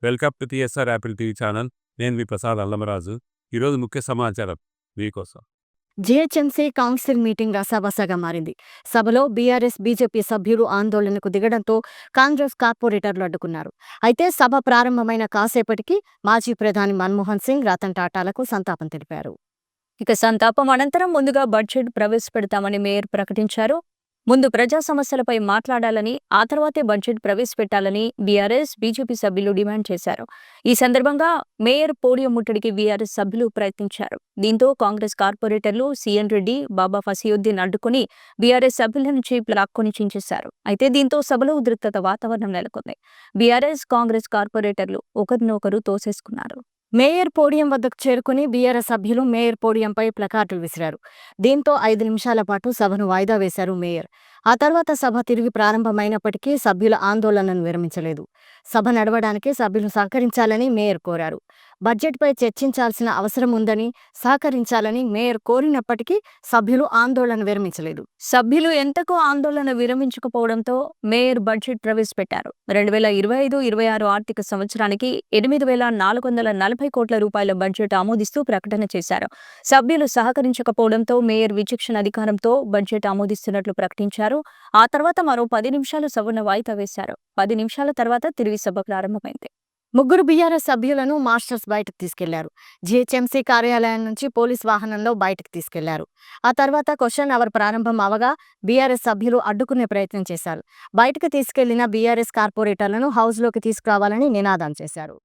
Welcome to TSR Apple TV channel. నేను మీ ప్రసాద్ అల్లమరాజు. ఈరోజు ముఖ్య సమాచారం మీకోసం. జీహెచ్ఎంసీ కౌన్సిల్ మీటింగ్ రసాబసాగా మారింది. సభలో బీఆర్ఎస్, బీజేపీ సభ్యులు ఆందోళనకు దిగడంతో కాంగ్రెస్ కార్పొరేటర్లు అడ్డుకున్నారు. అయితే సభ ప్రారంభమైన కాసేపటికి మాజీ ప్రధాని మన్మోహన్ సింగ్, రతన్ టాటాలకు సంతాపం తెలిపారు. ఇక సంతాపం అనంతరం ముందుగా బడ్జెట్ ప్రవేశపెడతామని మేయర్ ప్రకటించారు. ముందు ప్రజా సమస్యలపై మాట్లాడాలని, ఆ తర్వాతే బడ్జెట్ ప్రవేశపెట్టాలని బీఆర్ఎస్, బీజేపీ సభ్యులు డిమాండ్ చేశారు. ఈ సందర్భంగా మేయర్ పోడియం ముట్టడికి బీఆర్ఎస్ సభ్యులు ప్రయత్నించారు. దీంతో కాంగ్రెస్ కార్పొరేటర్లు సీఎన్ రెడ్డి, బాబా ఫసియుద్దీన్ అడ్డుకుని బీఆర్ఎస్ సభ్యుల నుంచి లాక్కొని చించేశారు. అయితే దీంతో సభలో ఉద్రిక్తత వాతావరణం నెలకొంది. బీఆర్ఎస్, కాంగ్రెస్ కార్పొరేటర్లు ఒకరినొకరు తోసేసుకున్నారు. మేయర్ పోడియం వద్దకు చేరుకుని బీఆర్ఎస్ సభ్యులు మేయర్ పోడియంపై ప్లకార్డులు విసిరారు. దీంతో 5 నిమిషాల పాటు సభను వాయిదా వేశారు మేయర్. ఆ తర్వాత సభ తిరిగి ప్రారంభమైనప్పటికీ సభ్యుల ఆందోళనను విరమించలేదు. సభ నడవడానికి సభ్యులు సహకరించాలని మేయర్ కోరారు. బడ్జెట్పై చర్చించాల్సిన అవసరం ఉందని సహకరించాలని మేయర్ కోరినప్పటికీ సభ్యులు ఆందోళన విరమించలేదు. సభ్యులు ఎంతకో ఆందోళన విరమించకపోవడంతో మేయర్ బడ్జెట్ ప్రవేశపెట్టారు. 2025-26 ఆర్థిక సంవత్సరానికి 8,440 కోట్ల రూపాయల బడ్జెట్ ఆమోదిస్తూ ప్రకటన చేశారు. సభ్యులు సహకరించకపోవడంతో మేయర్ విచక్షణ అధికారంతో బడ్జెట్ ఆమోదిస్తున్నట్లు ప్రకటించారు. ఆ తర్వాత మరో 10 నిమిషాలు సభను వాయిదా వేశారు. 10 నిమిషాల తర్వాత తిరిగి సభ ప్రారంభమైంది. 3 బీఆర్ఎస్ సభ్యులను మాస్టర్స్ బయటకు తీసుకెళ్లారు. జీహెచ్ఎంసీ కార్యాలయం నుంచి పోలీస్ వాహనంలో బయటకు తీసుకెళ్లారు. ఆ తర్వాత క్వశ్చన్ అవర్ ప్రారంభం అవగా బీఆర్ఎస్ సభ్యులు అడ్డుకునే ప్రయత్నం చేశారు. బయటకు తీసుకెళ్లిన బీఆర్ఎస్ కార్పొరేటర్లను హౌస్లోకి తీసుకురావాలని నినాదం చేశారు.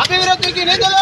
అభివృద్ధికి నిధులు